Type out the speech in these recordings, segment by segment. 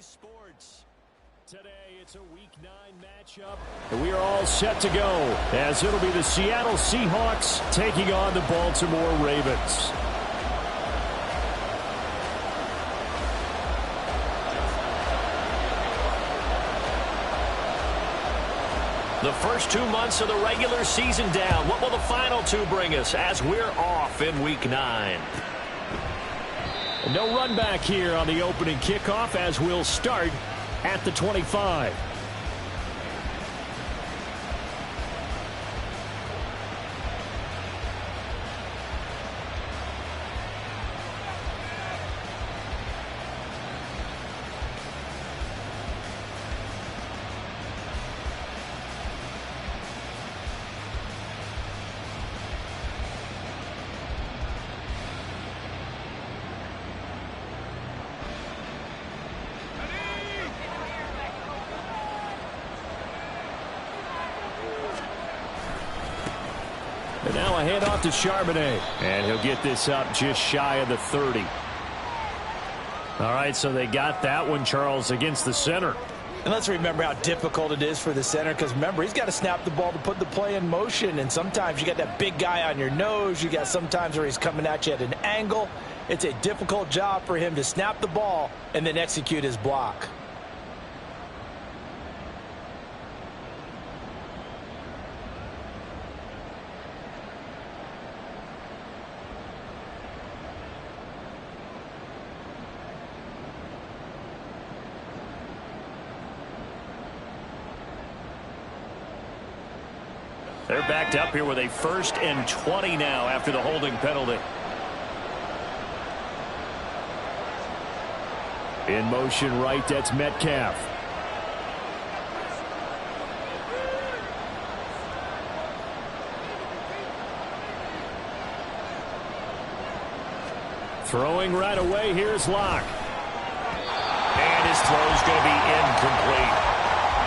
Sports. Today it's a Week 9 matchup. We are all set to go as it'll be the Seattle Seahawks taking on the Baltimore Ravens. The first 2 months of the regular season down. What will the final 2 bring us as we're off in Week 9? No run back here on the opening kickoff as we'll start at the 25. And now a handoff to Charbonnet. And he'll get this up just shy of the 30. All right, so they got that one, Charles, against the center. And let's remember how difficult it is for the center, because remember, he's got to snap the ball to put the play in motion. And sometimes you got that big guy on your nose. You got sometimes where he's coming at you at an angle. It's a difficult job for him to snap the ball and then execute his block. They're backed up here with a 1st and 20 now after the holding penalty. In motion right, that's Metcalf. Throwing right away, here's Locke. And his throw's going to be incomplete.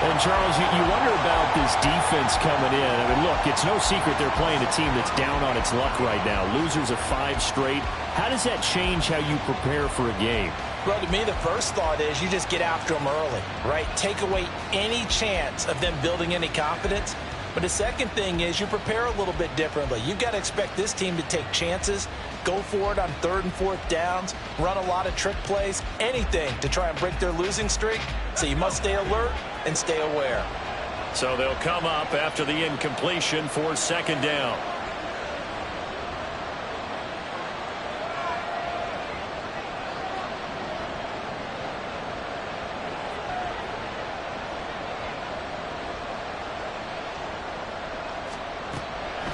And, Charles, you wonder about this defense coming in. I mean, look, it's no secret they're playing a team that's down on its luck right now. Losers of 5 straight. How does that change how you prepare for a game? Well, to me, the first thought is you just get after them early, right? Take away any chance of them building any confidence. But the second thing is you prepare a little bit differently. You've got to expect this team to take chances, go for it on 3rd and 4th downs, run a lot of trick plays, anything to try and break their losing streak. So you must stay alert and stay aware. So they'll come up after the incompletion for 2nd down.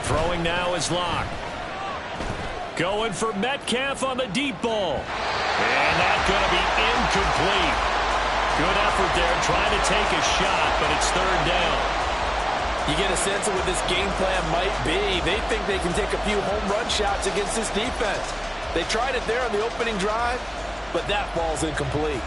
Throwing now is Locke. Going for Metcalf on the deep ball. And that's going to be incomplete. Good effort there trying to take a shot, but it's 3rd down. You get a sense of what this game plan might be. They think they can take a few home run shots against this defense. They tried it there on the opening drive, but that ball's incomplete.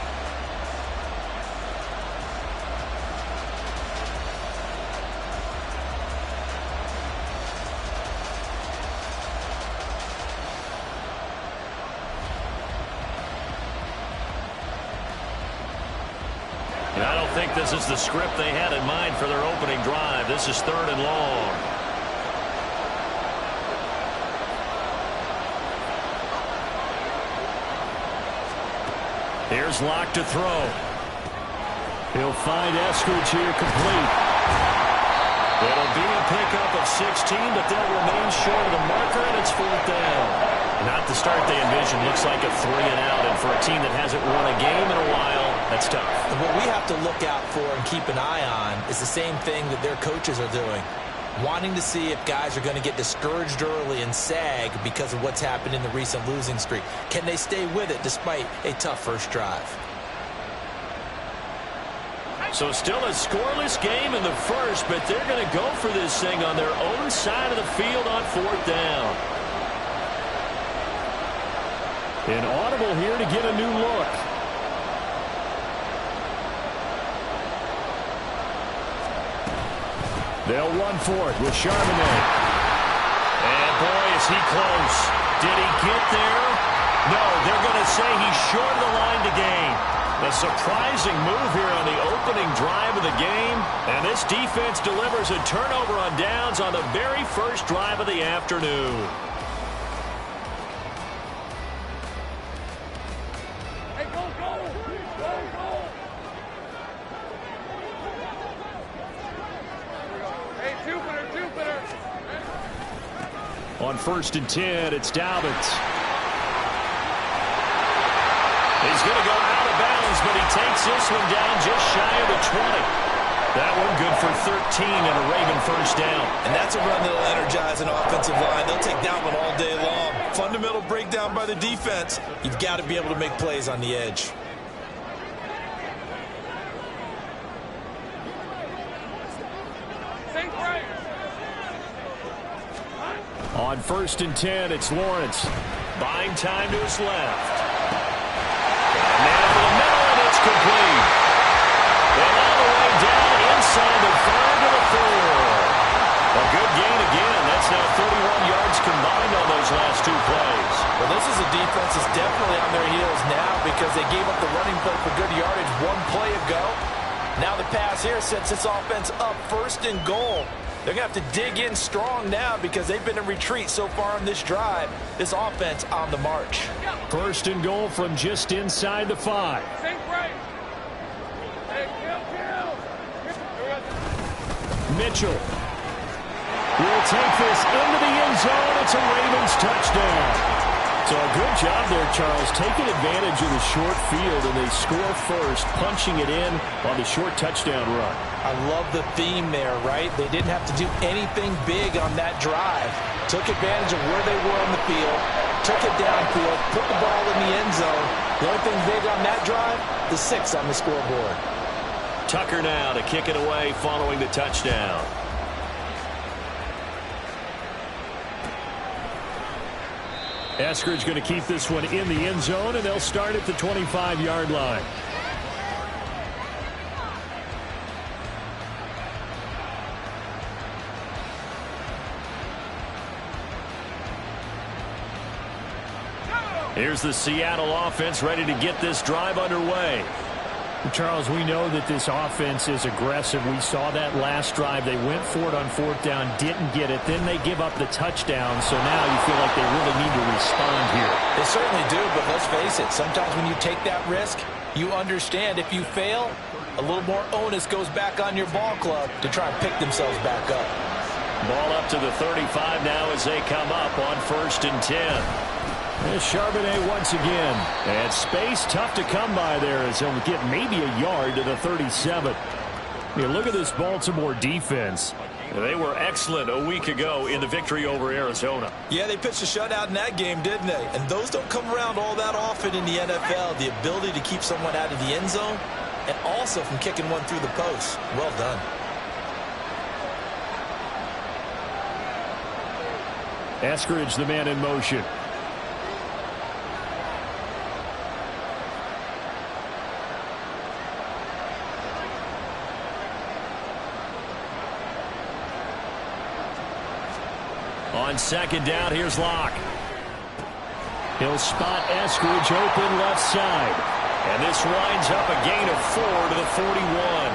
I don't think this is the script they had in mind for their opening drive. This is 3rd and long. Here's Locke to throw. He'll find Eskridge here complete. It'll be a pickup of 16, but they'll remain short of the marker, and it's 4th down. Not the start they envisioned. Looks like a 3-and-out, and for a team that hasn't won a game in a while, that's tough. What we have to look out for and keep an eye on is the same thing that their coaches are doing. Wanting to see if guys are going to get discouraged early and sag because of what's happened in the recent losing streak. Can they stay with it despite a tough first drive? So still a scoreless game in the first, but they're going to go for this thing on their own side of the field on 4th down. An audible here to get a new look. They'll run for it with Charbonnet. And boy, is he close. Did he get there? No, they're going to say he's short of the line to gain. A surprising move here on the opening drive of the game. And this defense delivers a turnover on downs on the very first drive of the afternoon. Hey, go, go! Go, go! Hey, two-footer! On 1st and 10, it's Dobbins. He's going to go out of bounds, but he takes this one down just shy of the 20. That one good for 13 and a Raven first down. And that's a run that'll energize an offensive line. They'll take that one all day long. Fundamental breakdown by the defense. You've got to be able to make plays on the edge. On 1st and 10, it's Lawrence. Buying time to his left. And now for the middle, and it's complete. And all the way down inside the 5 to the 4. A good gain again. That's now 31 yards combined on those last 2 plays. Well, this is a defense that's definitely on their heels now because they gave up the running play for good yardage 1 play ago. Now the pass here sets this offense up 1st and goal. They're going to have to dig in strong now because they've been in retreat so far on this drive. This offense on the march. 1st and goal from just inside the 5. Mitchell will take this into the end zone. It's a Ravens touchdown. So a good job there, Charles, taking advantage of the short field, and they score first, punching it in on the short touchdown run. I love the theme there, right? They didn't have to do anything big on that drive. Took advantage of where they were on the field, took it downfield, put the ball in the end zone. The only thing big on that drive, the 6 on the scoreboard. Tucker now to kick it away following the touchdown. Eskridge going to keep this one in the end zone, and they'll start at the 25-yard line. Here's the Seattle offense ready to get this drive underway. Charles, we know that this offense is aggressive. We saw that last drive. They went for it on 4th down, didn't get it. Then they give up the touchdown. So now you feel like they really need to respond here. They certainly do, but let's face it. Sometimes when you take that risk, you understand if you fail, a little more onus goes back on your ball club to try and pick themselves back up. Ball up to the 35 now as they come up on 1st and 10. There's Charbonnet once again. And space tough to come by there as he'll get maybe a yard to the 37. I mean, look at this Baltimore defense. They were excellent a week ago in the victory over Arizona. Yeah, they pitched a shutout in that game, didn't they? And those don't come around all that often in the NFL. The ability to keep someone out of the end zone and also from kicking one through the post. Well done. Eskridge, the man in motion. On 2nd down, here's Locke. He'll spot Eskridge open left side. And this winds up a gain of 4 to the 41.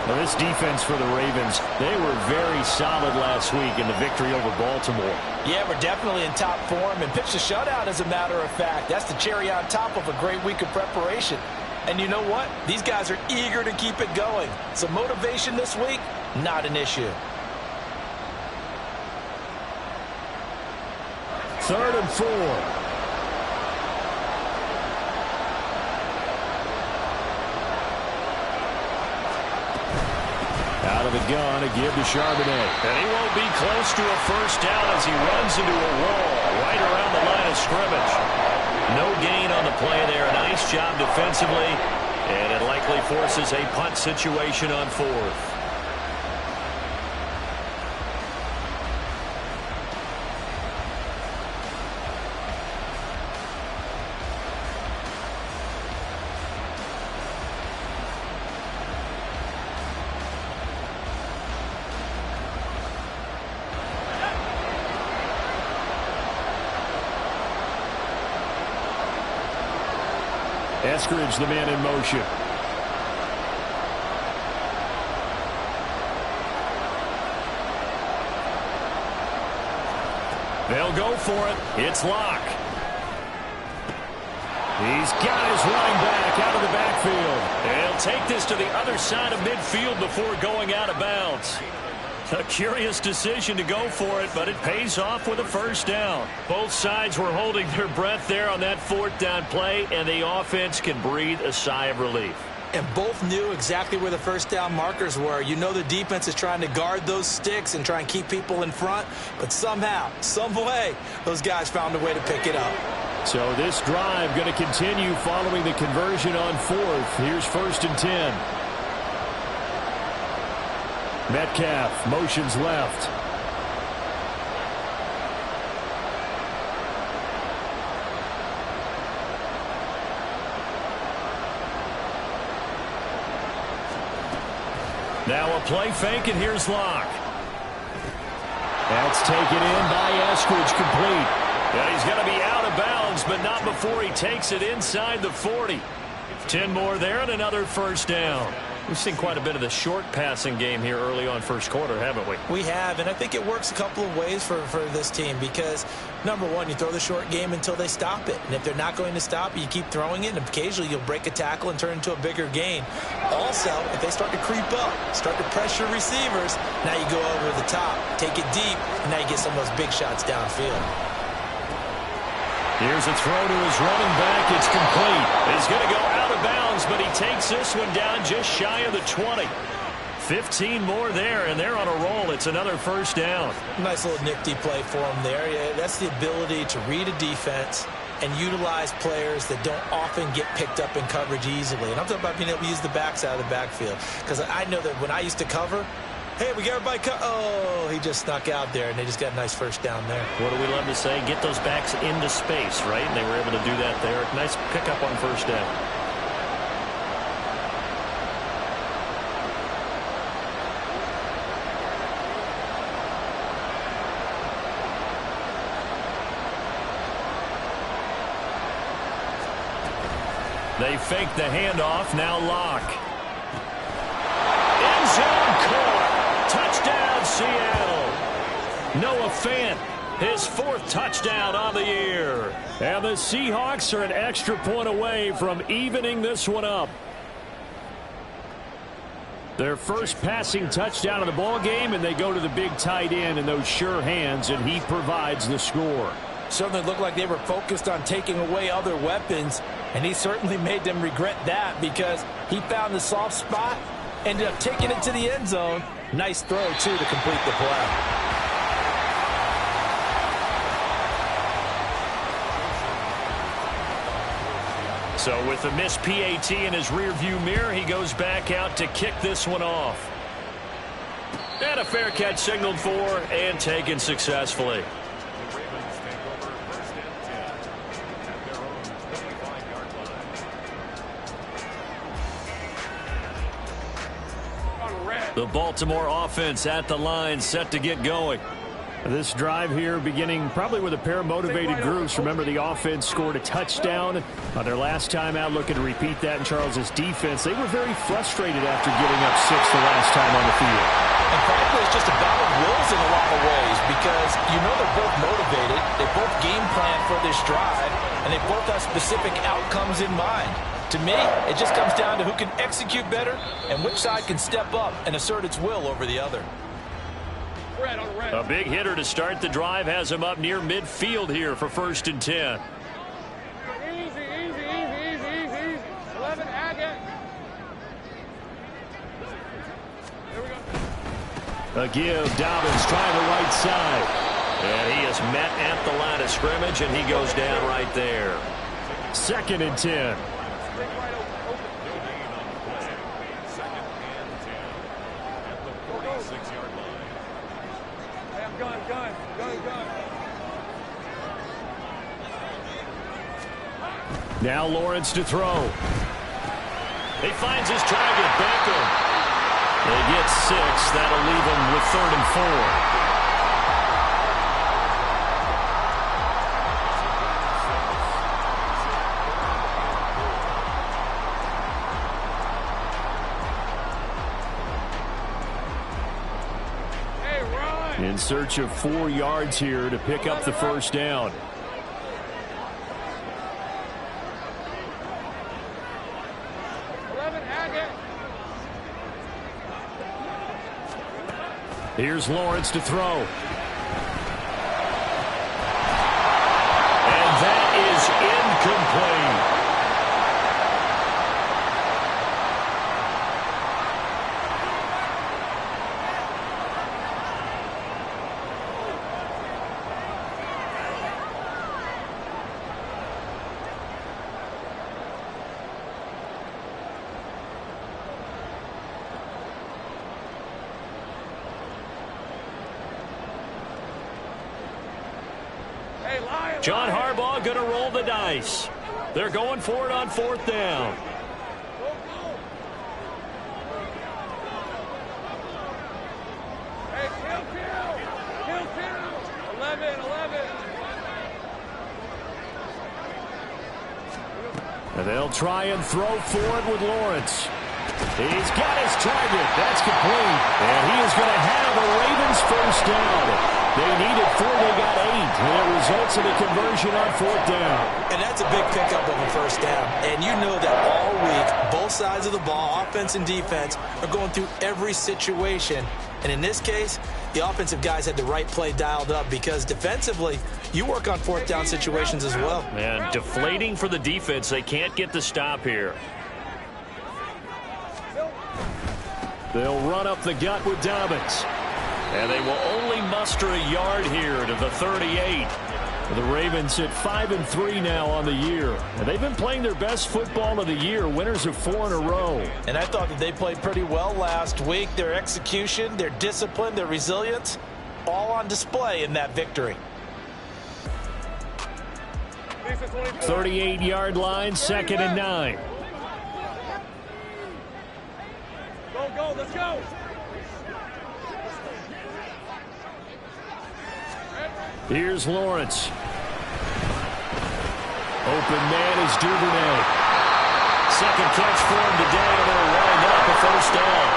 Well, this defense for the Ravens, they were very solid last week in the victory over Baltimore. Yeah, we're definitely in top form and pitched a shutout as a matter of fact. That's the cherry on top of a great week of preparation. And you know what? These guys are eager to keep it going. So motivation this week, not an issue. 3rd and 4. Out of the gun, a give to Charbonnet. And he won't be close to a first down as he runs into a wall right around the line of scrimmage. No gain on the play there. Nice job defensively. And it likely forces a punt situation on 4th. Eskridge, the man in motion. They'll go for it. It's Locke. He's got his running back out of the backfield. He'll take this to the other side of midfield before going out of bounds. A curious decision to go for it, but it pays off with a first down. Both sides were holding their breath there on that 4th down play, and the offense can breathe a sigh of relief. And both knew exactly where the first down markers were. You know the defense is trying to guard those sticks and try and keep people in front, but somehow, some way, those guys found a way to pick it up. So this drive going to continue following the conversion on 4th. Here's 1st and 10. Metcalf motions left. Now a play fake, and here's Locke. That's taken in by Eskridge, complete. Yeah, he's going to be out of bounds, but not before he takes it inside the 40. 10 more there and another first down. We've seen quite a bit of the short passing game here early on first quarter, haven't we? We have, and I think it works a couple of ways for this team because, number one, you throw the short game until they stop it. And if they're not going to stop it, you keep throwing it, and occasionally you'll break a tackle and turn into a bigger gain. Also, if they start to creep up, start to pressure receivers, now you go over the top, take it deep, and now you get some of those big shots downfield. Here's a throw to his running back. It's complete. He's going to go out of bounds, but he takes this one down just shy of the 20. 15 more there, and they're on a roll. It's another first down. Nice little nifty play for him there. Yeah, that's the ability to read a defense and utilize players that don't often get picked up in coverage easily. And I'm talking about being able to use the backside of the backfield. Because I know that when I used to cover, hey, we got everybody oh, he just snuck out there, and they just got a nice first down there. What do we love to say? Get those backs into space, right? And they were able to do that there. Nice pickup on first down. They fake the handoff. Now Locke. End zone caught. Touchdown, Seattle. Noah Fant, his 4th touchdown on the year. And the Seahawks are an extra point away from evening this one up. Their first passing touchdown of the ball game, and they go to the big tight end in those sure hands, and he provides the score. Certainly looked like they were focused on taking away other weapons, and he certainly made them regret that because he found the soft spot, ended up taking it to the end zone. Nice throw, too, to complete the play. So with the missed PAT in his rearview mirror, he goes back out to kick this one off. And a fair catch signaled for and taken successfully. The Baltimore offense at the line, set to get going. This drive here beginning probably with a pair of motivated groups. Remember, the offense scored a touchdown on their last time out, looking to repeat that in Charles's defense. They were very frustrated after giving up 6 the last time on the field. And frankly, it's just a battle of wills in a lot of ways because you know they're both motivated. They both game plan for this drive, and they both have specific outcomes in mind. To me, it just comes down to who can execute better and which side can step up and assert its will over the other. A big hitter to start the drive has him up near midfield here for 1st and 10. Easy. 11, Agate. There we go. A give, Dobbins trying the right side. And he is met at the line of scrimmage, and he goes down right there. 2nd and 10. Gun. Now Lawrence to throw. He finds his target, Beckham. They get 6. That'll leave him with 3rd and 4. In search of 4 yards here to pick up the first down. Here's Lawrence to throw. And that is incomplete. John Harbaugh going to roll the dice. They're going for it on 4th down. Hey, kill. 11. And they'll try and throw for it with Lawrence. He's got his target. That's complete. And he is going to have a Ravens first down. They needed 4, they got 8. And it results in a conversion on 4th down. And that's a big pickup of a first down. And you know that all week, both sides of the ball, offense and defense, are going through every situation. And in this case, the offensive guys had the right play dialed up because defensively, you work on 4th down situations as well. And deflating for the defense. They can't get the stop here. They'll run up the gut with Dobbins. And they will only muster a yard here to the 38. The Ravens at 5-3 now on the year. And they've been playing their best football of the year, winners of 4 in a row. And I thought that they played pretty well last week. Their execution, their discipline, their resilience, all on display in that victory. 38-yard line, 2nd and 9. Go, let's go. Here's Lawrence. Open man is Duvernay. Second catch for him today, and they'll wind up a first down.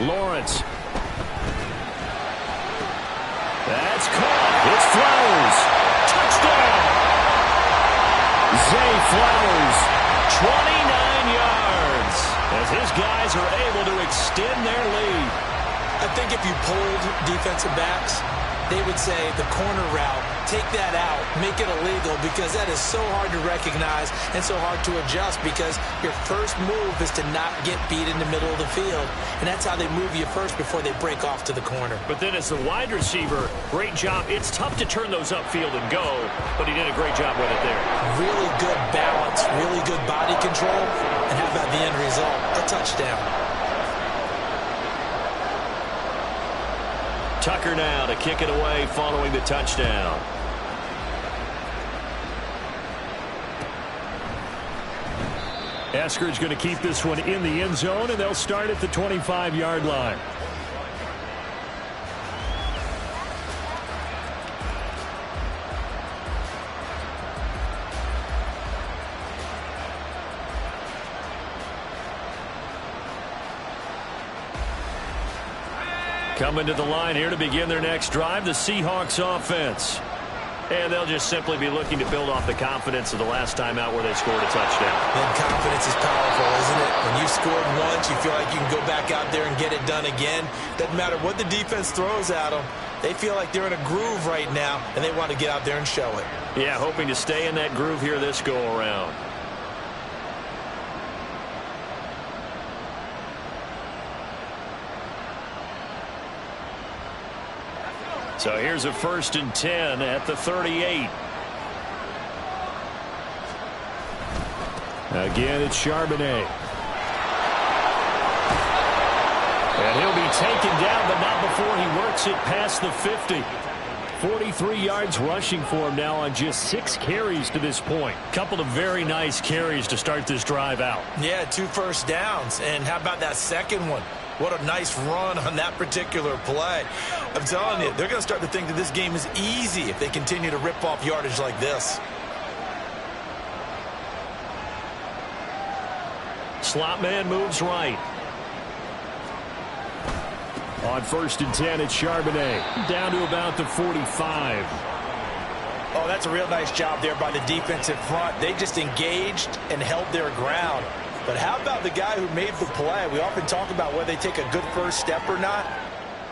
Lawrence. That's caught. It's Flowers. Touchdown. Zay Flowers. 29 yards. As his guys are able to extend their lead. I think if you polled defensive backs, they would say the corner route, take that out, make it illegal, because that is so hard to recognize and so hard to adjust, because your first move is to not get beat in the middle of the field, and that's how they move you first before they break off to the corner. But then as the wide receiver, great job. It's tough to turn those upfield and go, but he did a great job with it there. Really good balance, really good body control, and how about the end result? A touchdown. Tucker now to kick it away following the touchdown. Eskridge going to keep this one in the end zone, and they'll start at the 25-yard line. Coming to the line here to begin their next drive, the Seahawks offense. And they'll just simply be looking to build off the confidence of the last time out where they scored a touchdown. And confidence is powerful, isn't it? When you scored once, you feel like you can go back out there and get it done again. Doesn't matter what the defense throws at them. They feel like they're in a groove right now, and they want to get out there and show it. Yeah, hoping to stay in that groove here this go-around. So here's a 1st and 10 at the 38. Again, it's Charbonnet. And he'll be taken down, but not before he works it past the 50. 43 yards rushing for him now on just 6 carries to this point. Couple of very nice carries to start this drive out. Yeah, 2 first downs. And how about that second one? What a nice run on that particular play. I'm telling you, they're going to start to think that this game is easy if they continue to rip off yardage like this. Slot man moves right. On 1st and 10, it's Charbonnet. Down to about the 45. Oh, that's a real nice job there by the defensive front. They just engaged and held their ground. But how about the guy who made the play? We often talk about whether they take a good first step or not.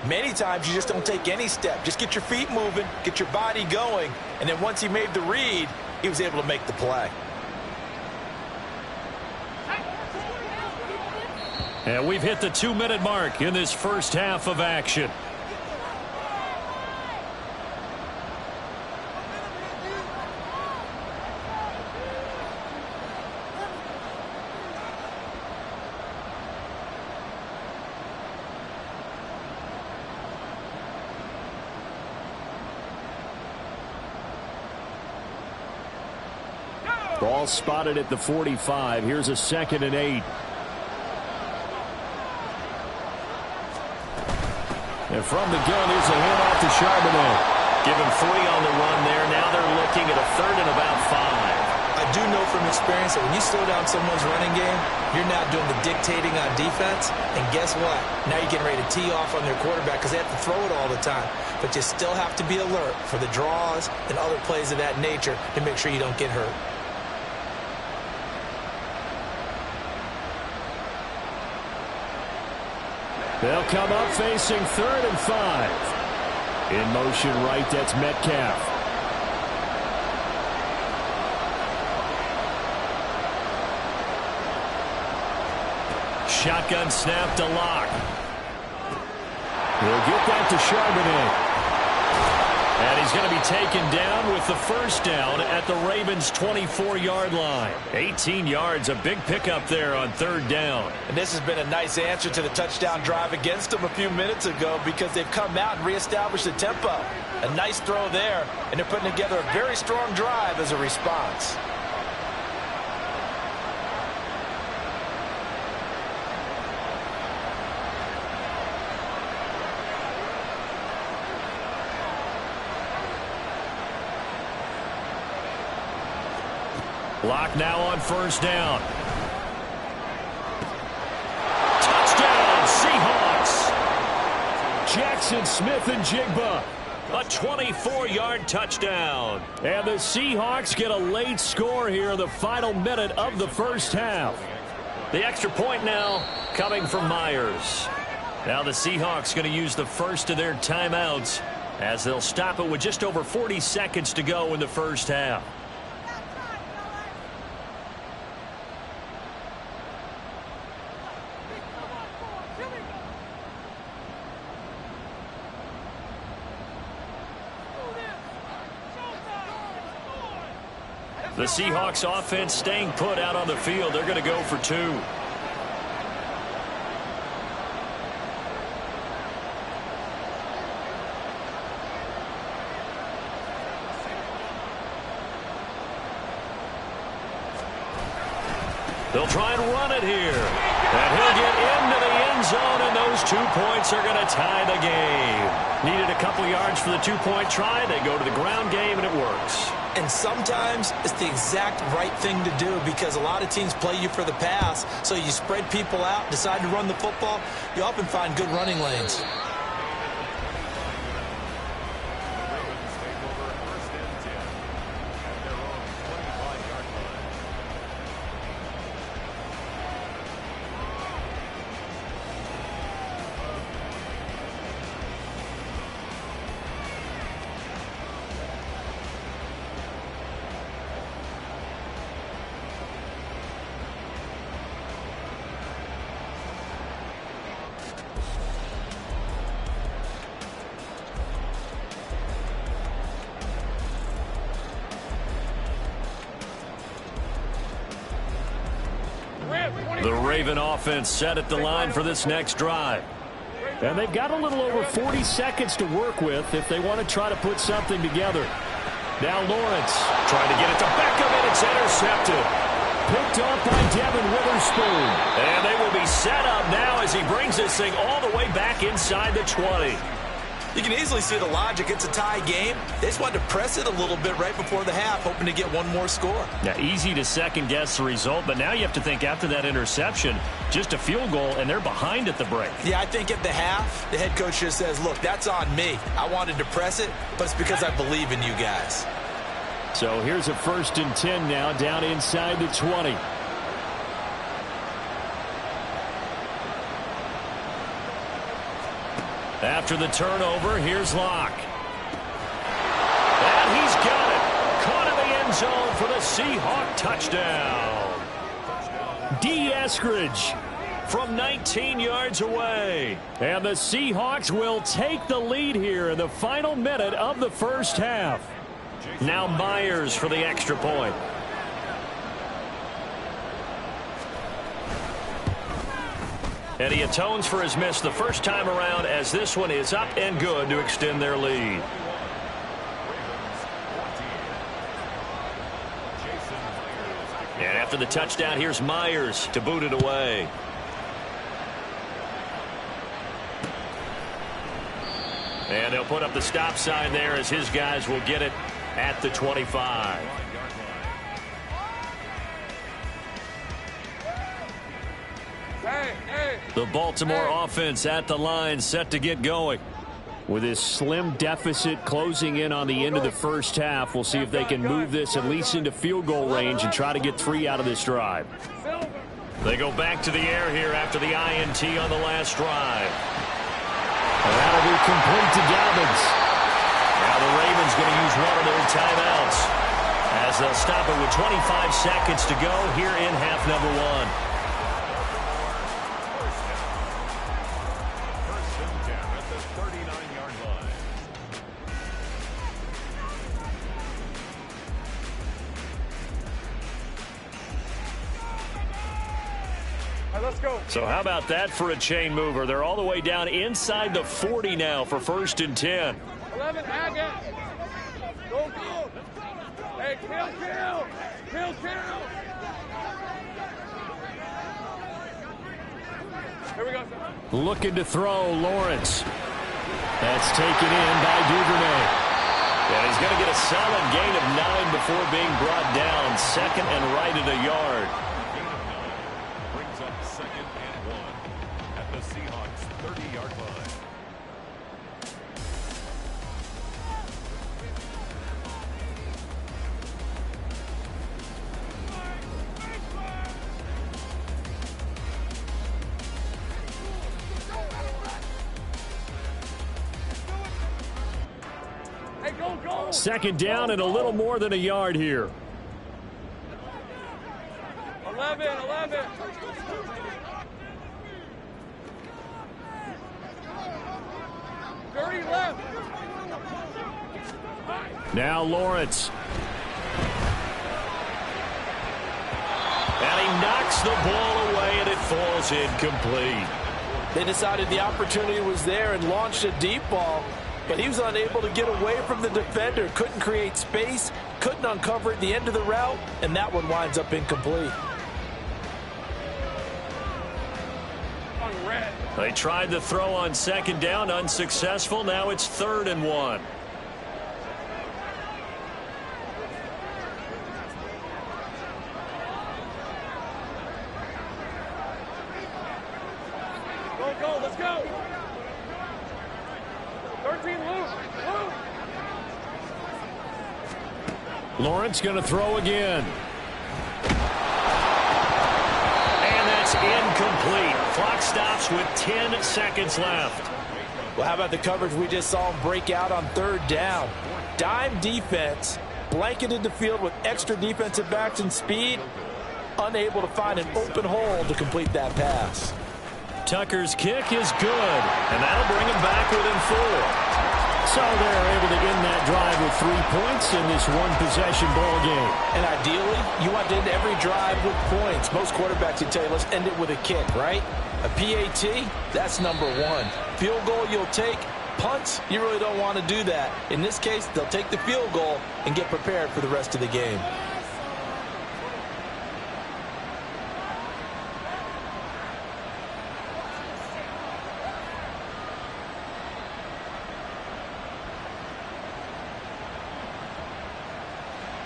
Many times you just don't take any step. Just get your feet moving, get your body going, and then once he made the read, he was able to make the play. And we've hit the 2-minute mark in this first half of action. Ball spotted at the 45. Here's a 2nd and 8. And from the gun, here's a handoff to Charbonnet. Give him 3 on the run there. Now they're looking at a 3rd and about 5. I do know from experience that when you slow down someone's running game, you're now doing the dictating on defense. And guess what? Now you're getting ready to tee off on their quarterback because they have to throw it all the time. But you still have to be alert for the draws and other plays of that nature to make sure you don't get hurt. They'll come up facing 3rd and 5. In motion right, that's Metcalf. Shotgun snap to Locke. He'll get that to Charbonnet. And he's going to be taken down with the first down at the Ravens' 24-yard line. 18 yards, a big pickup there on 3rd down. And this has been a nice answer to the touchdown drive against them a few minutes ago because they've come out and reestablished the tempo. A nice throw there, and they're putting together a very strong drive as a response. Locke now on 1st down. Touchdown, Seahawks. Jackson Smith-Njigba. A 24-yard touchdown. And the Seahawks get a late score here in the final minute of the first half. The extra point now coming from Myers. Now the Seahawks going to use the first of their timeouts as they'll stop it with just over 40 seconds to go in the first half. The Seahawks offense staying put out on the field. They're going to go for 2. They'll try and run it here. And he'll get into the end zone, and those 2 points are going to tie the game. Needed a couple yards for the 2-point try. They go to the ground game, and it works. And sometimes it's the exact right thing to do because a lot of teams play you for the pass. So you spread people out, decide to run the football. You often find good running lanes. The Raven offense set at the line for this next drive. And they've got a little over 40 seconds to work with if they want to try to put something together. Now Lawrence trying to get it to Beckham, and it's intercepted. picked off by Devin Witherspoon. And they will be set up now as he brings this thing all the way back inside the 20. You can easily see the logic. It's a tie game. They just wanted to press it a little bit right before the half, hoping to get one more score. Yeah, easy to second-guess the result, but now you have to think after that interception, just a field goal, and they're behind at the break. Yeah, I think at the half, the head coach just says, look, that's on me. I wanted to press it, but it's because I believe in you guys. So here's a 1st and 10 now, down inside the 20. After the turnover, here's Locke. And he's got it. Caught in the end zone for the Seahawk touchdown. D. Eskridge from 19 yards away. And the Seahawks will take the lead here in the final minute of the first half. Now Myers for the extra point. And he atones for his miss the first time around as this one is up and good to extend their lead. And after the touchdown, here's Myers to boot it away. And they'll put up the stop sign there as his guys will get it at the 25. The Baltimore offense at the line, set to get going. With this slim deficit closing in on the end of the first half, we'll see if they can move this at least into field goal range and try to get 3 out of this drive. They go back to the air here after the INT on the last drive. And that'll be complete to Dobbins. Now the Ravens going to use one of their timeouts as they'll stop it with 25 seconds to go here in half number 1. So how about that for a chain mover? They're all the way down inside the 40 now for 1st and 10. 11, Haggett. Go, go. Hey, kill. Here we go. Looking to throw, Lawrence. That's taken in by Duvernay. And he's going to get a solid gain of 9 before being brought down. 2nd and right at a yard. Second down and a little more than a yard here. 11. 30 left. Now Lawrence. And he knocks the ball away and it falls incomplete. They decided the opportunity was there and launched a deep ball, but he was unable to get away from the defender, couldn't create space, couldn't uncover at the end of the route, and that one winds up incomplete. They tried the throw on 2nd down, unsuccessful. Now it's 3rd and 1. Go, let's go. 13, Luke. Lawrence going to throw again. And that's incomplete. Clock stops with 10 seconds left. Well, how about the coverage we just saw him break out on 3rd down? Dime defense, blanketed the field with extra defensive backs and speed, unable to find an open hole to complete that pass. Tucker's kick is good, and that'll bring him back within 4. So they're able to end that drive with 3 points in this one-possession ball game. And ideally, you want to end every drive with points. Most quarterbacks would tell you, let's end it with a kick, right? A PAT, that's number 1. Field goal you'll take. Punts, you really don't want to do that. In this case, they'll take the field goal and get prepared for the rest of the game.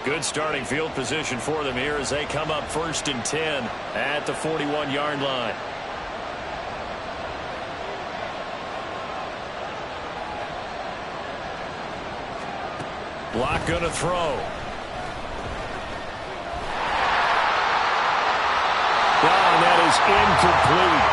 Good starting field position for them here as they come up 1st and 10 at the 41-yard line. Block going to throw. And that is incomplete.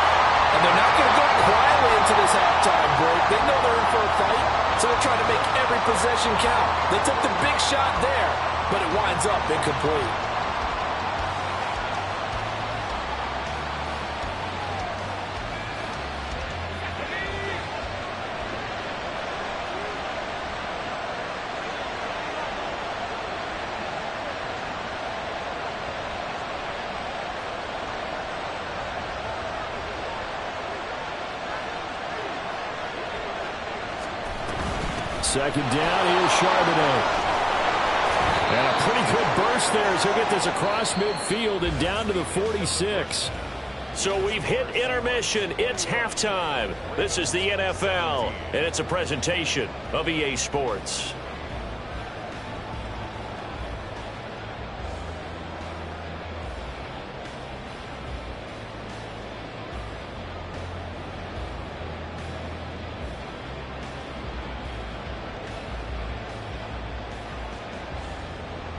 And they're not going to go quietly into this halftime break. They know they're in for a fight, so they're trying to make every possession count. They took the big shot there, but it winds up incomplete. Second down, here's Charbonnet. And a pretty good burst there as he'll get this across midfield and down to the 46. So we've hit intermission. It's halftime. This is the NFL, and it's a presentation of EA Sports.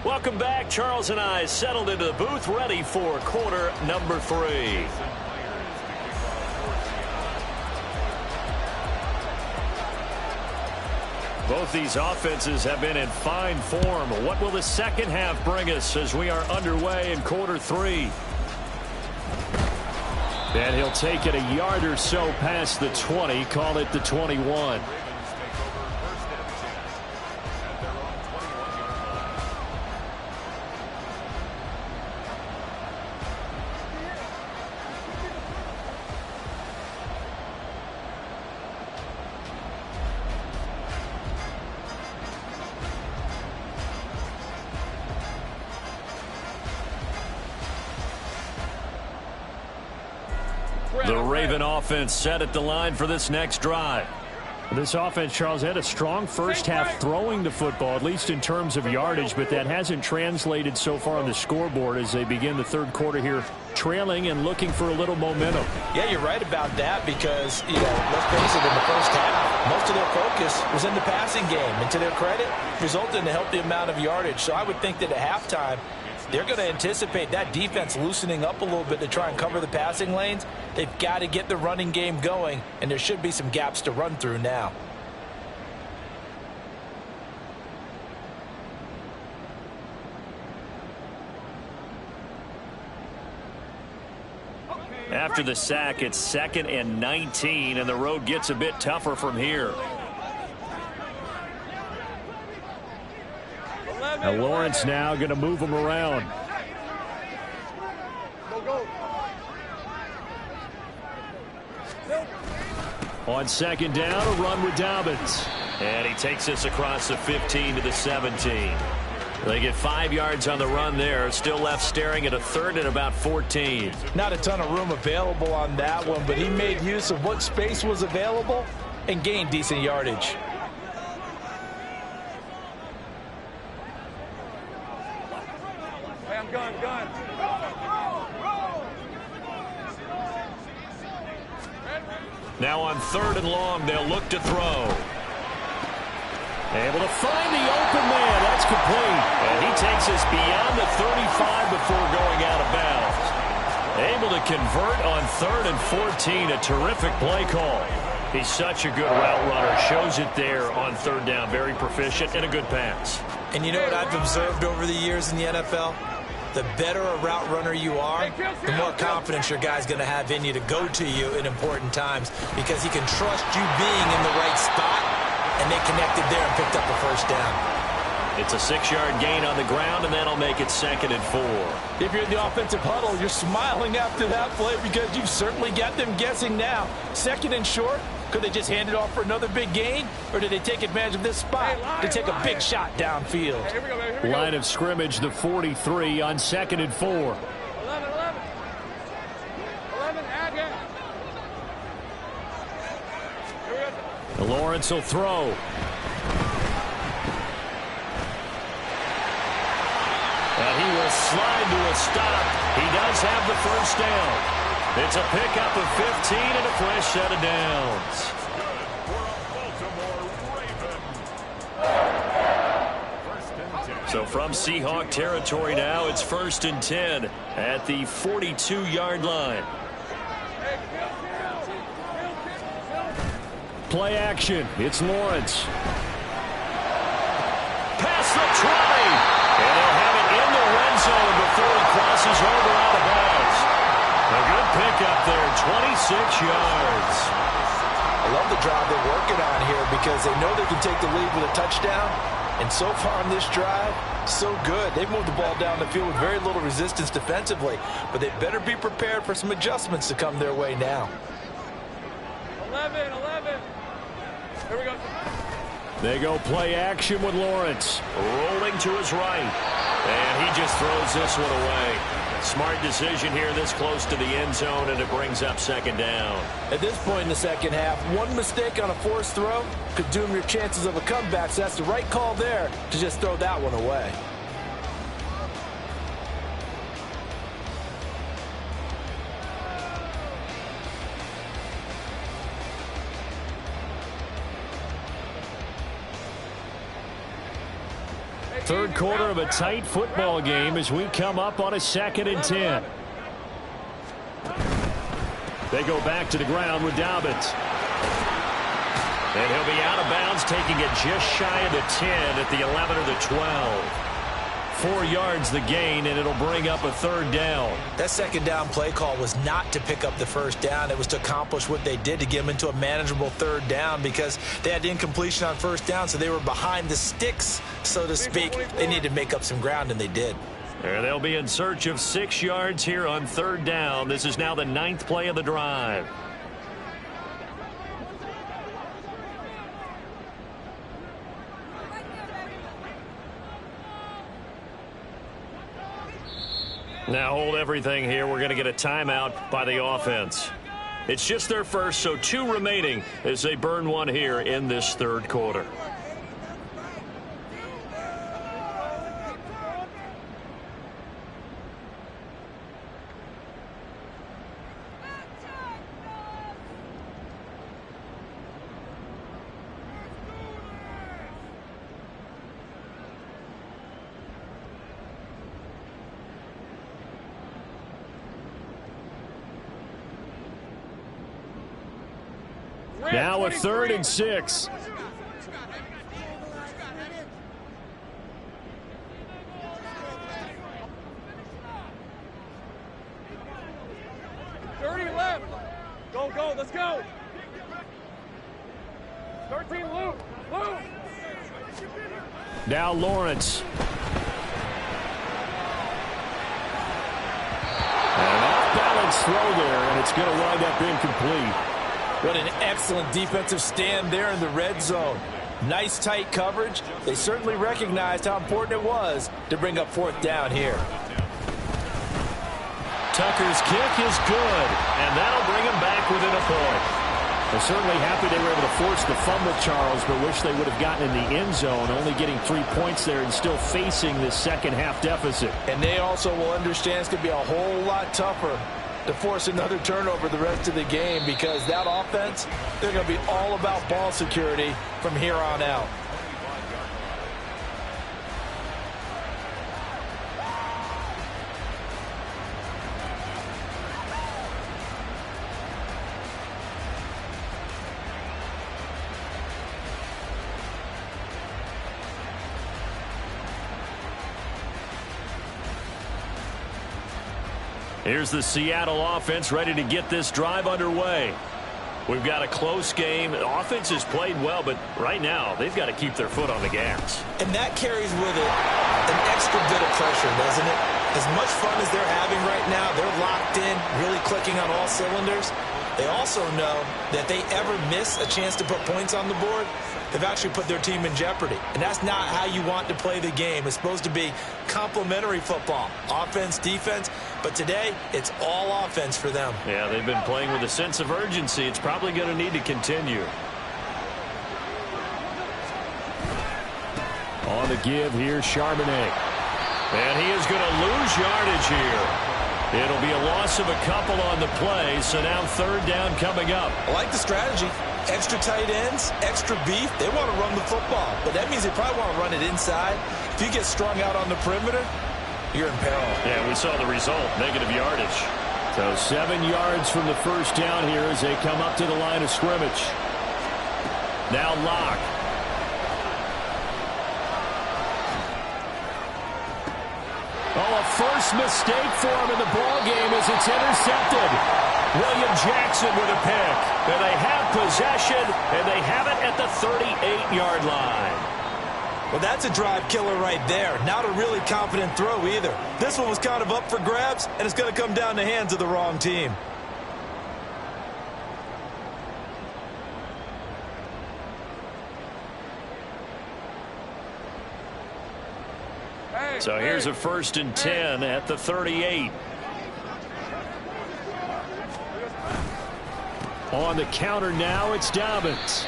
Welcome back. Charles and I settled into the booth, ready for quarter number 3. Both these offenses have been in fine form. What will the second half bring us as we are underway in quarter 3? And he'll take it a yard or so past the 20, call it the 21. The Raven offense set at the line for this next drive. This offense, Charles, had a strong first half throwing the football, at least in terms of yardage, but that hasn't translated so far on the scoreboard as they begin the third quarter here, trailing and looking for a little momentum. Yeah, you're right about that because, let's face it, in the first half, most of their focus was in the passing game. And to their credit, resulted in a healthy amount of yardage. So I would think that at halftime, they're going to anticipate that defense loosening up a little bit to try and cover the passing lanes. They've got to get the running game going, and there should be some gaps to run through now. After the sack, it's 2nd and 19, and the road gets a bit tougher from here. Now Lawrence now going to move him around. On second down, a run with Dobbins. And he takes this across the 15 to the 17. They get 5 yards on the run there. Still left staring at a 3rd and about 14. Not a ton of room available on that one, but he made use of what space was available and gained decent yardage. Gun. Now on 3rd and long, they'll look to throw. Able to find the open man. That's complete. And he takes us beyond the 35 before going out of bounds. Able to convert on 3rd and 14. A terrific play call. He's such a good route runner. Shows it there on 3rd down. Very proficient and a good pass. And you know what I've observed over the years in the NFL? The better a route runner you are, the more confidence your guy's going to have in you to go to you in important times because he can trust you being in the right spot, and they connected there and picked up a first down. It's a 6-yard gain on the ground, and that'll make it 2nd and 4. If you're in the offensive huddle, you're smiling after that play because you've certainly got them guessing now. 2nd and short. Could they just hand it off for another big gain, or did they take advantage of this spot to take a big shot downfield? Here we go. Line of scrimmage, the 43 on 2nd and 4. 11, again. Here we go. Lawrence will throw. slide to a stop. He does have the first down. It's a pickup of 15 and a fresh set of downs. So from Seahawk territory now, it's 1st and 10 at the 42-yard line. Play action. It's Lawrence. Past the 20. And they'll have it in the red zone before he crosses over out of bounds. A good pickup there, 26 yards. I love the drive they're working on here because they know they can take the lead with a touchdown. And so far on this drive, so good. They've moved the ball down the field with very little resistance defensively. But they better be prepared for some adjustments to come their way now. 11. Here we go. They go play action with Lawrence. Rolling to his right. And he just throws this one away. Smart decision here this close to the end zone, and it brings up 2nd down. At this point in the second half, one mistake on a forced throw could doom your chances of a comeback. So that's the right call there to just throw that one away. Third quarter of a tight football game as we come up on a 2nd and 10. They go back to the ground with Dobbins. And he'll be out of bounds, taking it just shy of the 10 at the 11 or the 12. 4 yards the gain, and it'll bring up a 3rd down. That 2nd down play call was not to pick up the 1st down. It was to accomplish what they did, to get them into a manageable 3rd down, because they had incompletion on 1st down, so they were behind the sticks, so to speak. They needed to make up some ground, and they did. And they'll be in search of 6 yards here on 3rd down. This is now the 9th play of the drive. Now hold everything here. We're going to get a timeout by the offense. It's just their first, so 2 remaining as they burn one here in this 3rd quarter. Now a 3rd and 6. Left. Go, let's go. 13, Luke. Now Lawrence. An off-balance throw there, and it's going to wind up incomplete. What an excellent defensive stand there in the red zone. Nice tight coverage. They certainly recognized how important it was to bring up 4th down here. Tucker's kick is good, and that'll bring him back within a point. They're certainly happy they were able to force the fumble, Charles, but wish they would have gotten in the end zone, only getting 3 points there and still facing this second half deficit. And they also will understand it's going to be a whole lot tougher to force another turnover the rest of the game, because that offense, they're going to be all about ball security from here on out. Here's the Seattle offense ready to get this drive underway. We've got a close game. The offense has played well, but right now they've got to keep their foot on the gas. And that carries with it an extra bit of pressure, doesn't it? As much fun as they're having right now, they're locked in, really clicking on all cylinders. They also know that they ever miss a chance to put points on the board, they've actually put their team in jeopardy. And that's not how you want to play the game. It's supposed to be complementary football, offense, defense. But today, it's all offense for them. Yeah, they've been playing with a sense of urgency. It's probably going to need to continue. On the give, here's Charbonnet. And he is going to lose yardage here. It'll be a loss of a couple on the play, so now third down coming up. I like the strategy. Extra tight ends, extra beef. They want to run the football, but that means they probably want to run it inside. If you get strung out on the perimeter, you're in peril. Yeah, we saw the result, negative yardage. So 7 yards from the first down here as they come up to the line of scrimmage. Now Locke. Oh, a first mistake for him in the ball game as it's intercepted. William Jackson with a pick. And they have possession, and they have it at the 38-yard line. Well, that's a drive killer right there. Not a really confident throw either. This one was kind of up for grabs, and it's going to come down the hands of the wrong team. So here's a 1st and 10 at the 38. On the counter now, it's Dobbins.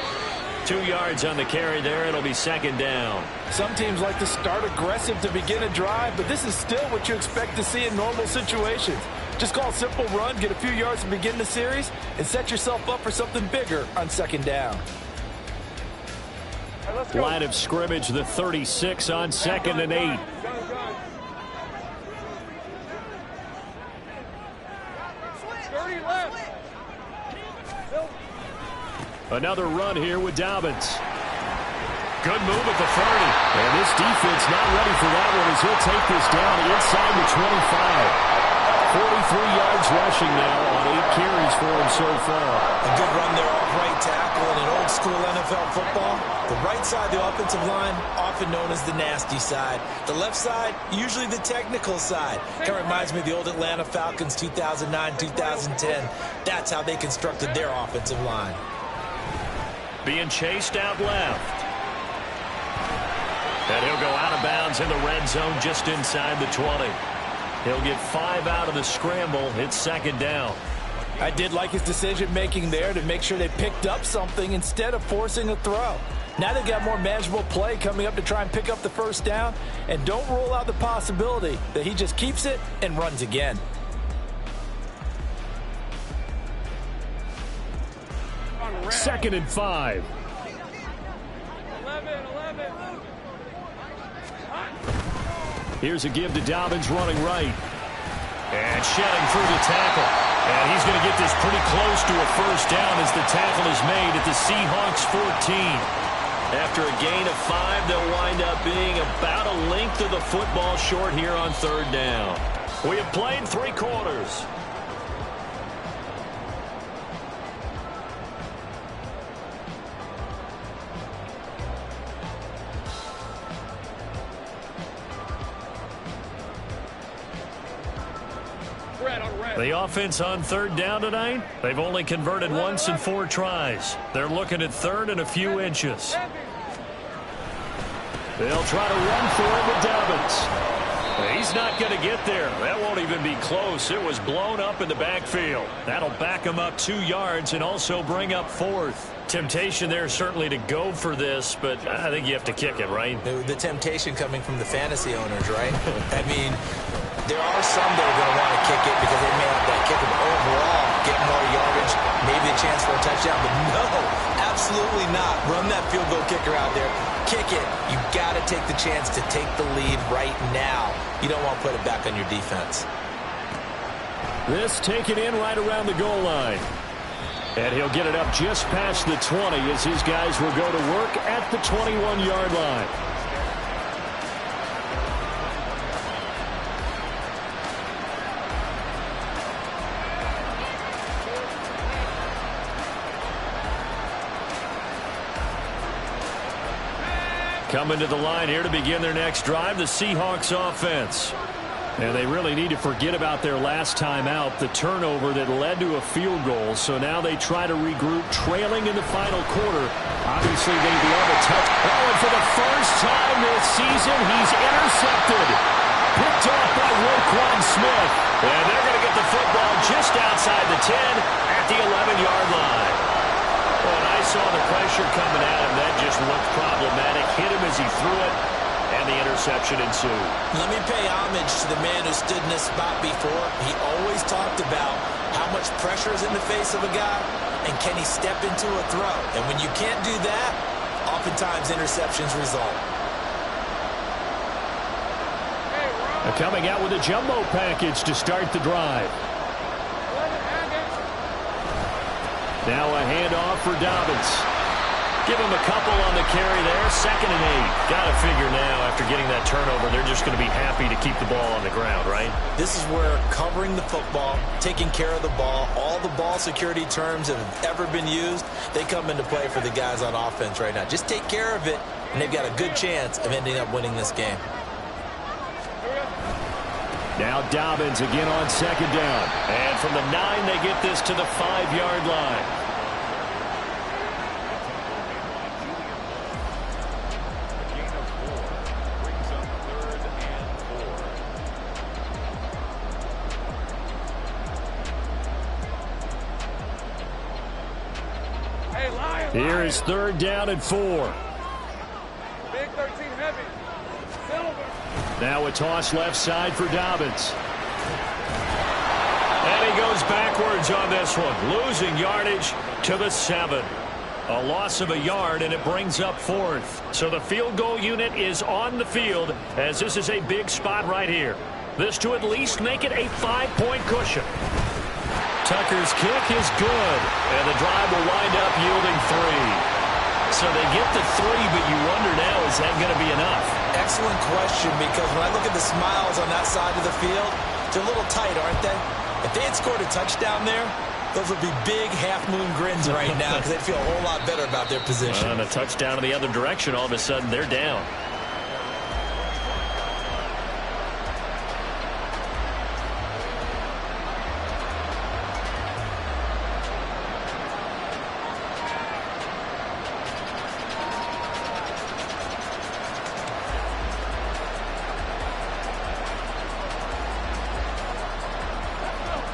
2 yards on the carry there. It'll be 2nd down. Some teams like to start aggressive to begin a drive, but this is still what you expect to see in normal situations. Just call a simple run, get a few yards to begin the series, and set yourself up for something bigger on 2nd down. Line of scrimmage, the 36 on 2nd and 8. Another run here with Dobbins. Good move at the 30. And this defense not ready for that one as he'll take this down inside the 25. 43 yards rushing now on 8 carries for him so far. A good run there off right tackle in an old school NFL football. The right side of the offensive line, often known as the nasty side. The left side, usually the technical side. Kind of reminds me of the old Atlanta Falcons 2009-2010. That's how they constructed their offensive line. Being chased out left. And he'll go out of bounds in the red zone just inside the 20. He'll get 5 out of the scramble. It's 2nd down. I did like his decision-making there to make sure they picked up something instead of forcing a throw. Now they've got more manageable play coming up to try and pick up the 1st down. And don't rule out the possibility that he just keeps it and runs again. Second and 5. 11. Here's a give to Dobbins running right. And shedding through the tackle. And he's going to get this pretty close to a 1st down as the tackle is made at the Seahawks 14. After a gain of 5, they'll wind up being about a length of the football short here on 3rd down. We have played 3 quarters. The offense on 3rd down tonight, they've only converted once in 4 tries. They're looking at 3rd and a few inches. They'll try to run for it with Dobbins. He's not going to get there. That won't even be close. It was blown up in the backfield. That'll back him up 2 yards and also bring up 4th. Temptation there certainly to go for this, but I think you have to kick it, right? The temptation coming from the fantasy owners, right? I mean, there are some that are going to want to kick it because they may have that kicker, but overall get more yardage, maybe a chance for a touchdown. But no, absolutely not. Run that field goal kicker out there. Kick it. You got to take the chance to take the lead right now. You don't want to put it back on your defense. This taken in right around the goal line. And he'll get it up just past the 20 as his guys will go to work at the 21-yard line. Coming to the line here to begin their next drive, the Seahawks offense. And they really need to forget about their last time out, the turnover that led to a field goal. So now they try to regroup, trailing in the final quarter. Obviously, they'd be able to touch. Oh, and for the first time this season, he's intercepted. Picked off by Roquan Smith. And they're going to get the football just outside the 10 at the 11-yard line. When I saw the pressure coming at him, that just looked problematic. Hit him as he threw it. and the interception ensued. Let me pay homage to the man who stood in this spot before. He always talked about how much pressure is in the face of a guy, and can he step into a throw. And when you can't do that, oftentimes interceptions result. Coming out with a jumbo package to start the drive. Now a handoff for Dobbins. Give him a couple on the carry there. 2nd and 8. Got to figure now, after getting that turnover, they're just going to be happy to keep the ball on the ground, right? This is where covering the football, taking care of the ball, all the ball security terms that have ever been used, they come into play for the guys on offense right now. Just take care of it, and they've got a good chance of ending up winning this game. Now Dobbins again on 2nd down. And from the 9, they get this to the 5-yard line. Here is 3rd down and 4. Big 13 heavy. Silver. Now a toss left side for Dobbins. And he goes backwards on this one, losing yardage to the 7. A loss of a yard, and it brings up 4th. So the field goal unit is on the field, as this is a big spot right here. This to at least make it a 5-point cushion. Tucker's kick is good, and the drive will wind up yielding 3. So they get the 3, but you wonder now, is that going to be enough? Excellent question, because when I look at the smiles on that side of the field, they're a little tight, aren't they? If they had scored a touchdown there, those would be big half-moon grins right now, because they'd feel a whole lot better about their position. And a touchdown in the other direction, all of a sudden they're down.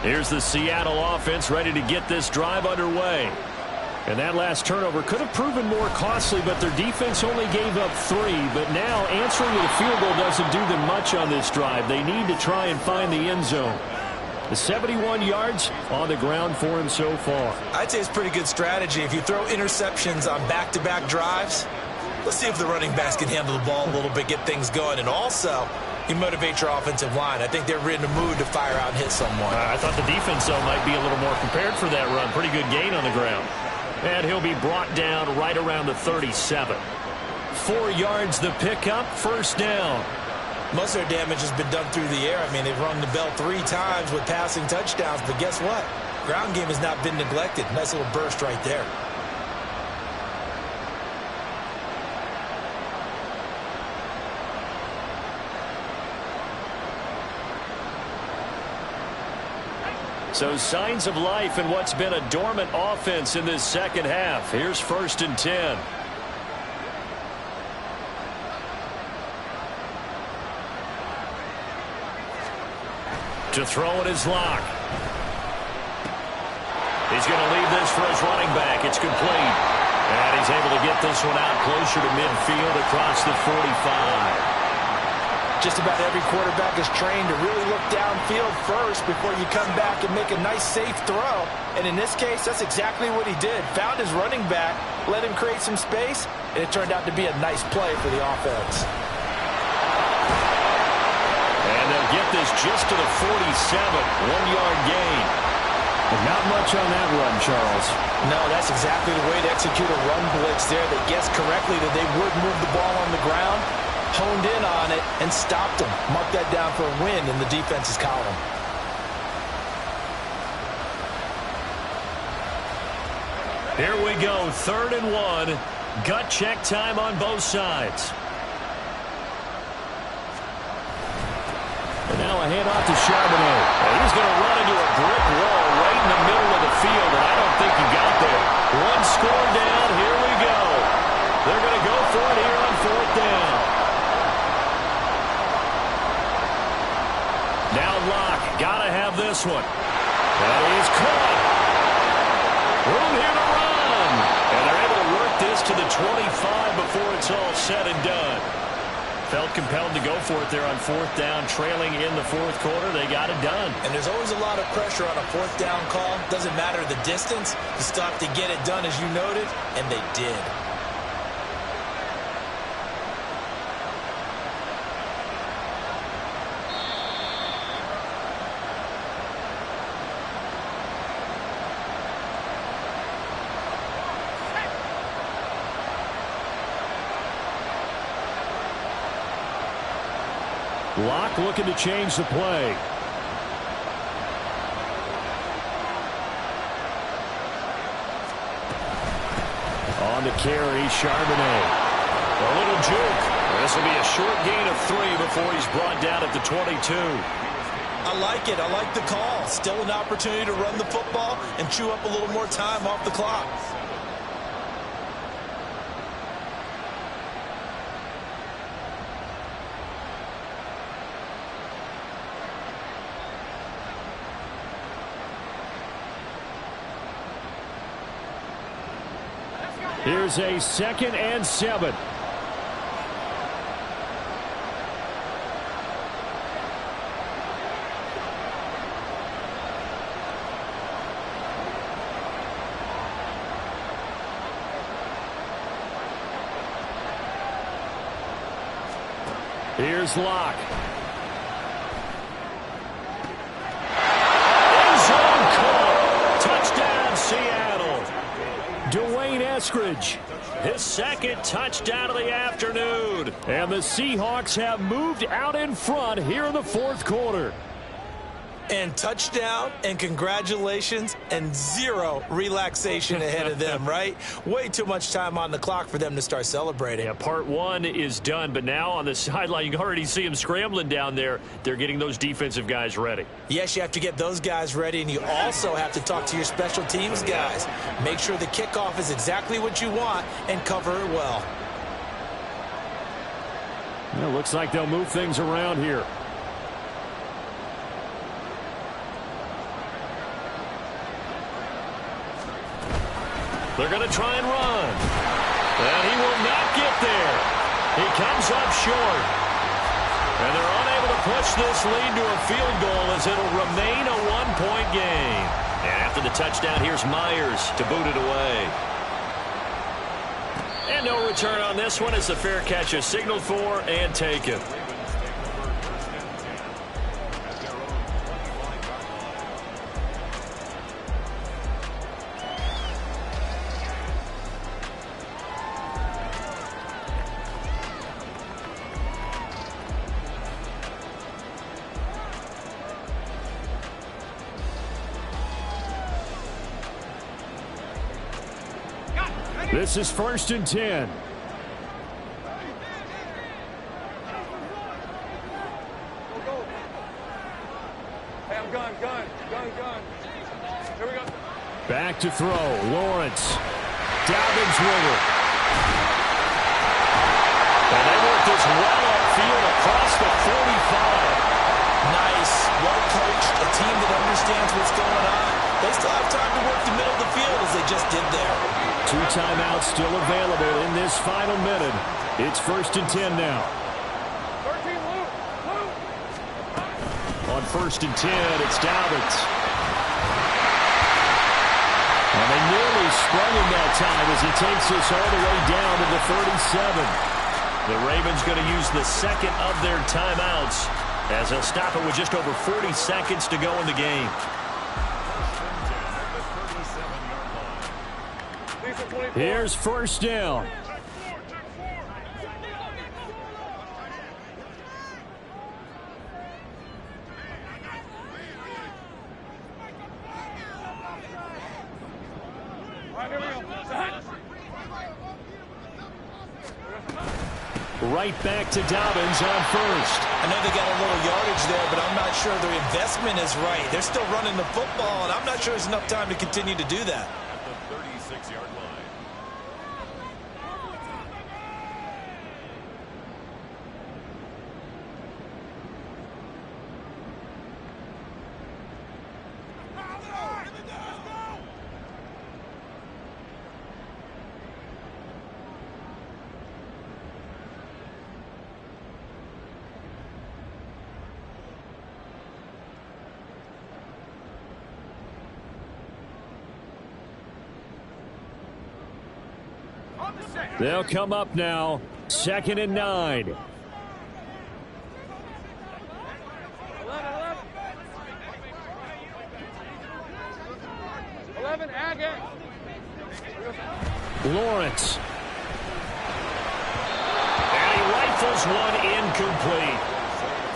Here's the Seattle offense ready to get this drive underway. And that last turnover could have proven more costly, but their defense only gave up 3. But now answering with a field goal doesn't do them much on this drive. They need to try and find the end zone. The 71 yards on the ground for him so far. I'd say it's pretty good strategy. If you throw interceptions on back-to-back drives, let's see if the running backs can handle the ball a little bit, get things going. And also, you motivate your offensive line. I think they're in the mood to fire out and hit someone. I thought the defense, though, might be a little more prepared for that run. Pretty good gain on the ground. And he'll be brought down right around the 37. 4 yards the pickup, 1st down. Most of their damage has been done through the air. I mean, they've rung the bell 3 times with passing touchdowns, but guess what? Ground game has not been neglected. Nice little burst right there. So signs of life in what's been a dormant offense in this second half. Here's 1st and 10. To throw it is Locke. He's going to leave this for his running back. It's complete. And he's able to get this one out closer to midfield across the 45. Just about every quarterback is trained to really look downfield first before you come back and make a nice, safe throw. And in this case, that's exactly what he did. Found his running back, let him create some space, and it turned out to be a nice play for the offense. And they'll get this just to the 47, 1-yard gain. And not much on that run, Charles. No, that's exactly the way to execute a run blitz there. They guessed correctly that they would move the ball on the ground, honed in on it, and stopped them. Mark that down for a win in the defense's column. Here we go, 3rd and 1. Gut check time on both sides. And now a handoff to Charbonnet. And he's going to run into a brick wall right in the middle of the field, and I don't think he got there. 1 score down, here we go. They're going to go for it here on 4th down. Now Locke, got to have this one. And he's caught. Room here to run. And they're able to work this to the 25 before it's all said and done. felt compelled to go for it there on fourth down, trailing in the fourth quarter. They got it done. And there's always a lot of pressure on a fourth down call. Doesn't matter the distance. You still have to get it done, as you noted, and they did. Locke looking to change the play. On the carry, Charbonnet. A little juke. This will be a short gain of 3 before he's brought down at the 22. I like it. I like the call. Still an opportunity to run the football and chew up a little more time off the clock. Here's a 2nd and 7. Here's Locke. End zone caught. Touchdown, Seattle. Dwayne Eskridge. His 2nd touchdown of the afternoon. And the Seahawks have moved out in front here in the fourth quarter. And touchdown, and congratulations, and 0 relaxation ahead of them, right? Way too much time on the clock for them to start celebrating. Yeah, part 1 is done, but now on the sideline, you can already see them scrambling down there. They're getting those defensive guys ready. Yes, you have to get those guys ready, and you also have to talk to your special teams guys. Make sure the kickoff is exactly what you want and cover it well. It looks like they'll move things around here. They're going to try and run. And he will not get there. He comes up short. And they're unable to push this lead to a field goal as it'll remain a 1-point game. And after the touchdown, here's Myers to boot it away. And no return on this one as the fair catch is signaled for and taken. This is 1st and 10. Hey, I'm gun. Here we go. Back to throw. Lawrence. Dobbins with it. And they work this well upfield across the 45. Nice. Well coached. A team that understands what's going on. They still have time to work the middle of the field as they just did there. 2 timeouts still available in this final minute. It's 1st and 10 now. 13, Luke. On 1st and 10, it's Dobbins. And they nearly sprung him that time as he takes this all the way down to the 37. The Ravens going to use the 2nd of their timeouts as they'll stop it with just over 40 seconds to go in the game. Here's 1st down. Right back to Dobbins on 1st. I know they got a little yardage there, but I'm not sure their investment is right. They're still running the football, and I'm not sure there's enough time to continue to do that. At the 36-yard line. They'll come up now. 2nd and 9. 11, Agate. Lawrence. And he rifles one incomplete.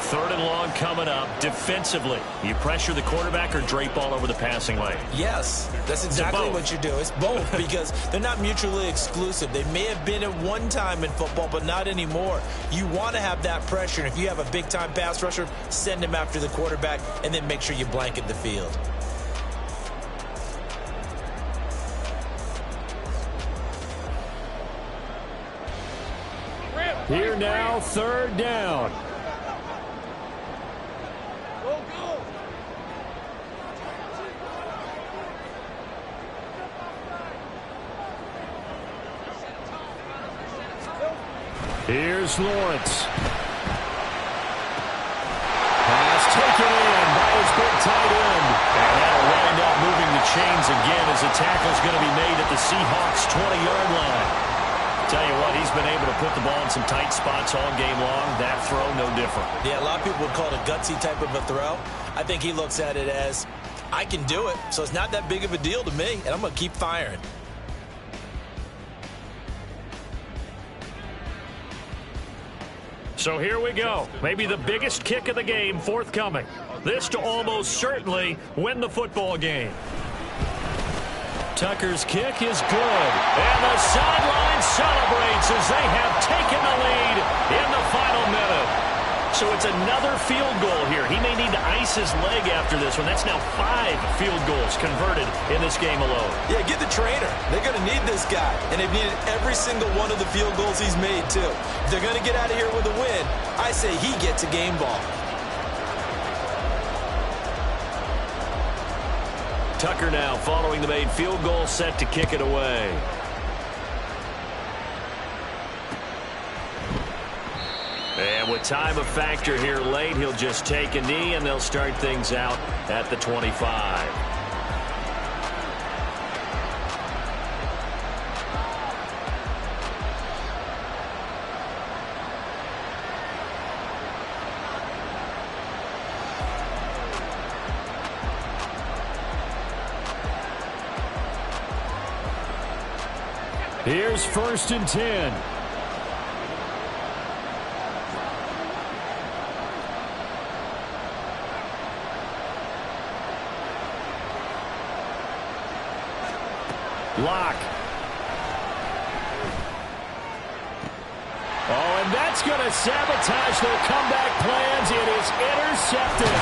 3rd and long coming up. Defensively, you pressure the quarterback or drape all over the passing lane? Yes, that's exactly what you do. It's both because they're not mutually exclusive. They may have been at one time in football, but not anymore. You want to have that pressure. And if you have a big-time pass rusher, send him after the quarterback and then make sure you blanket the field. Here now, 3rd down. Here's Lawrence. Pass taken in by his big tight end. And that'll wind up moving the chains again as the tackle's going to be made at the Seahawks' 20-yard line. Tell you what, he's been able to put the ball in some tight spots all game long. That throw, no different. Yeah, a lot of people would call it a gutsy type of a throw. I think he looks at it as, I can do it, so it's not that big of a deal to me, and I'm going to keep firing. So here we go. Maybe the biggest kick of the game forthcoming. This to almost certainly win the football game. Tucker's kick is good. And the sideline celebrates as they have taken the lead in the final minute. So it's another field goal here. He may need to ice his leg after this one. That's now 5 field goals converted in this game alone. Yeah, get the trainer. They're going to need this guy. And they've needed every single one of the field goals he's made, too. If they're going to get out of here with a win, I say he gets a game ball. Tucker now following the made field goal, set to kick it away. And with time a factor here late, he'll just take a knee and they'll start things out at the 25. Here's 1st and 10. Lock. Oh, and that's going to sabotage their comeback plans. It is intercepted.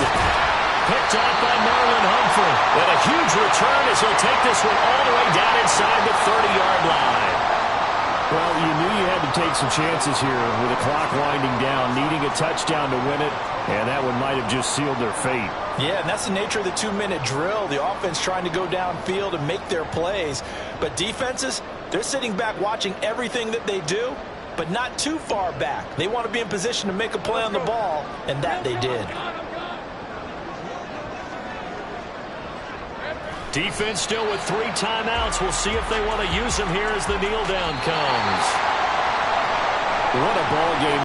Picked off by Marlon Humphrey. And a huge return as he'll take this one all the way down inside the 30-yard line. Well, you knew you had to take some chances here with the clock winding down, needing a touchdown to win it, and that one might have just sealed their fate. Yeah, and that's the nature of the 2-minute drill. The offense trying to go downfield and make their plays. But defenses, they're sitting back watching everything that they do, but not too far back. They want to be in position to make a play on the ball, and that they did. Defense still with 3 timeouts. We'll see if they want to use them here as the kneel down comes. What a ball game.